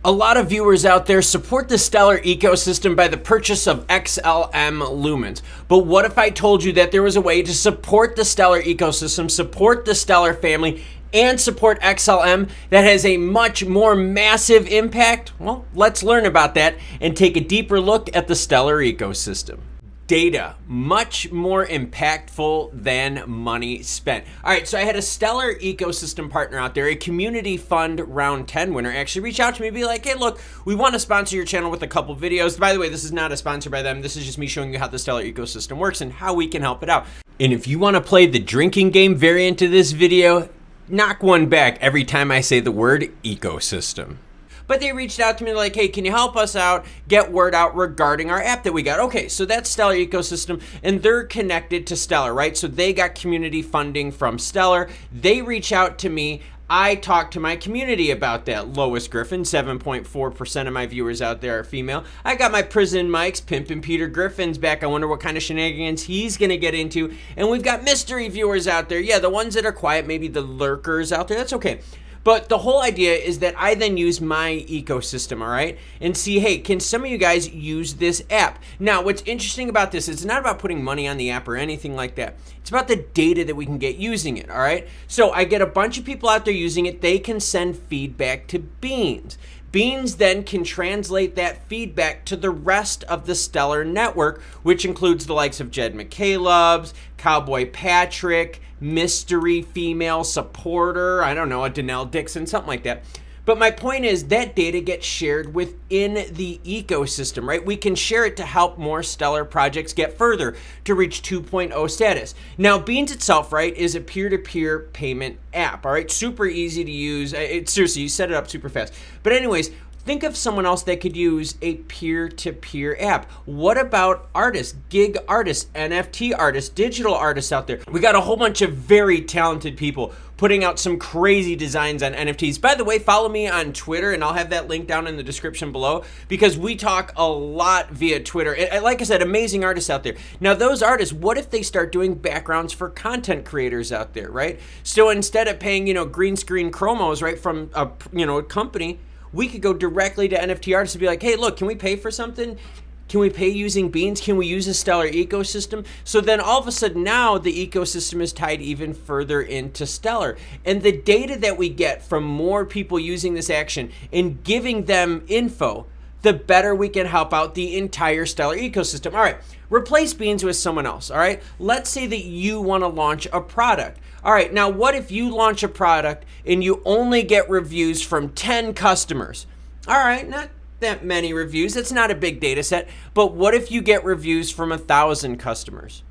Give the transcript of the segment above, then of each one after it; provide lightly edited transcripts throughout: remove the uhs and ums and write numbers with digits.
A lot of viewers out there support the Stellar ecosystem by the purchase of XLM Lumens. But what if I told you that there was a way to support the Stellar ecosystem, support the Stellar family, and support XLM that has a much more massive impact? Well, let's learn about that and take a deeper look at the Stellar ecosystem. Data, much more impactful than money spent. All right, so I had a Stellar ecosystem partner out there, a community fund round 10 winner, actually reach out to me and be like, hey, look, we want to sponsor your channel with a couple videos. By the way, this is not a sponsor by them. This is just me showing you how the Stellar ecosystem works and how we can help it out. And if you want to play the drinking game variant of this video, knock one back every time I say the word ecosystem. But they reached out to me like, hey, can you help us out, get word out regarding our app that we got? Okay, so that's Stellar ecosystem, and they're connected to Stellar, right? So they got community funding from Stellar. They reach out to me. I talk to my community about that. Lois Griffin, 7.4% of my viewers out there are female. I got my Prison Mike's Pimpin' Peter Griffin's back. I wonder what kind of shenanigans he's gonna get into. And we've got mystery viewers out there. Yeah, the ones that are quiet, maybe the lurkers out there, that's okay. But the whole idea is that I then use my ecosystem, all right, and see, hey, can some of you guys use this app? Now, what's interesting about this is it's not about putting money on the app or anything like that. It's about the data that we can get using it, all right? So I get a bunch of people out there using it. They can send feedback to Beans. Beans then can translate that feedback to the rest of the Stellar network, which includes the likes of Jed McCaleb's, Cowboy Patrick, Mystery Female Supporter, I don't know, a Danelle Dixon, something like that. But my point is that data gets shared within the ecosystem, right? We can share it to help more Stellar projects get further to reach 2.0 status. Now, Beans itself, right, is a peer-to-peer payment app, all right? Super easy to use. Seriously, you set it up super fast. But anyways, think of someone else that could use a peer-to-peer app. What about artists, gig artists, NFT artists, digital artists out there? We got a whole bunch of very talented people putting out some crazy designs on NFTs. By the way, follow me on Twitter, and I'll have that link down in the description below, because we talk a lot via Twitter. And like I said, amazing artists out there. Now, those artists, what if they start doing backgrounds for content creators out there, right? So instead of paying, green screen chromos, right, from a, a company, we could go directly to NFT artists and be like, hey, look, can we pay for something? Can we pay using Beans? Can we use a Stellar ecosystem? So then all of a sudden now the ecosystem is tied even further into Stellar. And the data that we get from more people using this action and giving them info, the better we can help out the entire Stellar ecosystem. All right, replace Beans with someone else, all right? Let's say that you want to launch a product. All right, now what if you launch a product and you only get reviews from 10 customers? All right, not that many reviews. That's not a big data set. But what if you get reviews from 1,000 customers?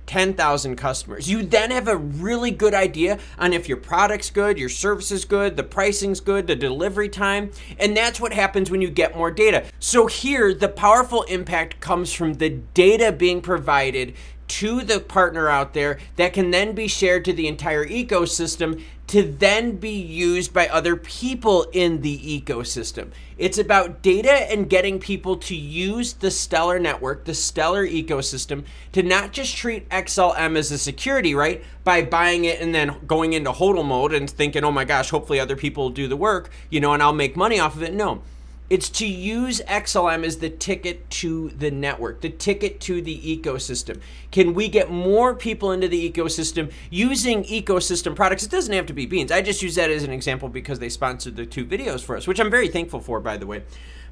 10,000 customers. You then have a really good idea on if your product's good, your service is good, the pricing's good, the delivery time, and that's what happens when you get more data. So here, the powerful impact comes from the data being provided to the partner out there that can then be shared to the entire ecosystem to then be used by other people in the ecosystem. It's about data and getting people to use the Stellar network, the Stellar ecosystem, to not just treat XLM as a security, right? By buying it and then going into hodl mode and thinking, oh my gosh, hopefully other people will do the work, and I'll make money off of it. No. It's to use XLM as the ticket to the network, the ticket to the ecosystem. Can we get more people into the ecosystem using ecosystem products? It doesn't have to be Beans. I just use that as an example because they sponsored the 2 videos for us, which I'm very thankful for, by the way.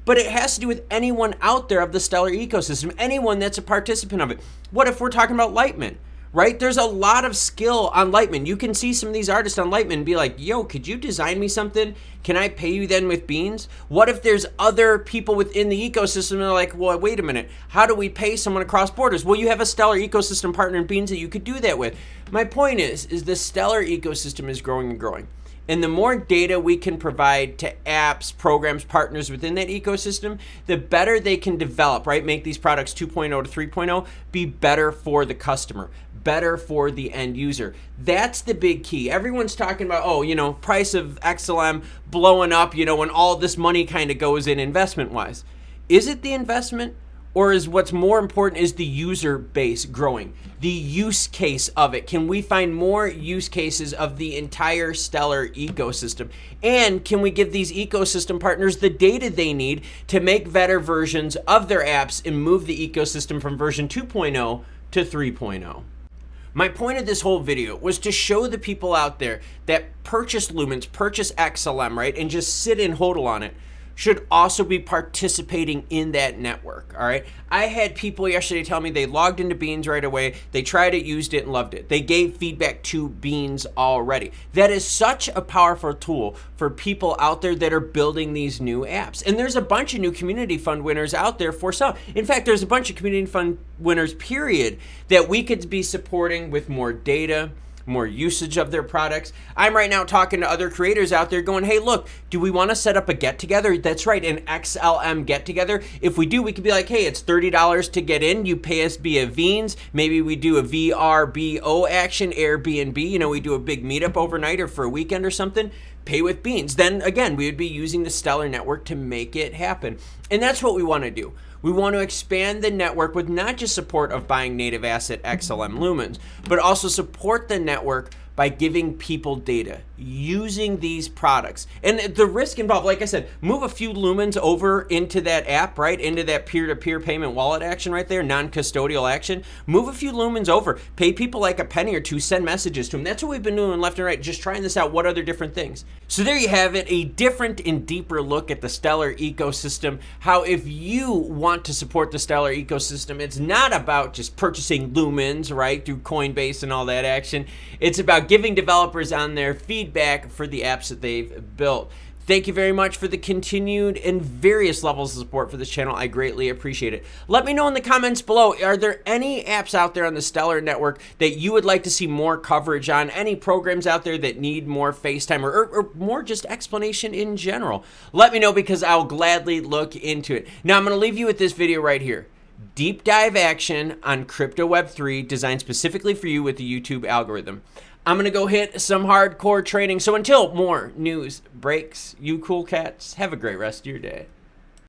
But it has to do with anyone out there of the Stellar ecosystem, anyone that's a participant of it. What if we're talking about Lightman? Right? There's a lot of skill on Lightman. You can see some of these artists on Lightman and be like, yo, could you design me something? Can I pay you then with Beans? What if there's other people within the ecosystem and they're like, well, wait a minute, how do we pay someone across borders? Well, you have a Stellar ecosystem partner in Beans that you could do that with. My point is the Stellar ecosystem is growing and growing. And the more data we can provide to apps, programs, partners within that ecosystem, the better they can develop, right? Make these products 2.0 to 3.0 be better for the customer, better for the end user. That's the big key. Everyone's talking about, price of XLM blowing up, when all this money kind of goes in investment-wise. Is it the investment? Or is what's more important is the user base growing, the use case of it? Can we find more use cases of the entire Stellar ecosystem? And can we give these ecosystem partners the data they need to make better versions of their apps and move the ecosystem from version 2.0 to 3.0? My point of this whole video was to show the people out there that purchase Lumens, purchase XLM, right, and just sit and hodl on it, should also be participating in that network, all right? I had people yesterday tell me they logged into Beans right away, they tried it, used it, and loved it. They gave feedback to Beans already. That is such a powerful tool for people out there that are building these new apps. And there's a bunch of new community fund winners out there for some. In fact, there's a bunch of community fund winners, period, that we could be supporting with more data, more usage of their products. I'm right now talking to other creators out there going, hey, look, do we want to set up a get together? That's right, an XLM get together. If we do, we could be like, hey, it's $30 to get in. You pay us via Beans. Maybe we do a VRBO action, Airbnb. You know, we do a big meetup overnight or for a weekend or something. Pay with Beans. Then again, we would be using the Stellar network to make it happen. And that's what we want to do. We want to expand the network with not just support of buying native asset XLM Lumens, but also support the network by giving people data, using these products. And the risk involved, like I said, move a few Lumens over into that app, right? Into that peer-to-peer payment wallet action right there, non-custodial action. Move a few Lumens over, pay people like a penny or two, send messages to them. That's what we've been doing left and right, just trying this out. What other different things? So there you have it, a different and deeper look at the Stellar ecosystem. How if you want to support the Stellar ecosystem, it's not about just purchasing Lumens, right, through Coinbase and all that action. It's about giving developers on their feedback for the apps that they've built. Thank you very much for the continued and various levels of support for this channel. I greatly appreciate it. Let me know in the comments below, are there any apps out there on the Stellar network that you would like to see more coverage on? Any programs out there that need more FaceTime or more just explanation in general? Let me know because I'll gladly look into it. Now I'm going to leave you with this video right here. Deep dive action on crypto Web3 designed specifically for you with the YouTube algorithm. I'm going to go hit some hardcore trading. So until more news breaks, you cool cats, have a great rest of your day.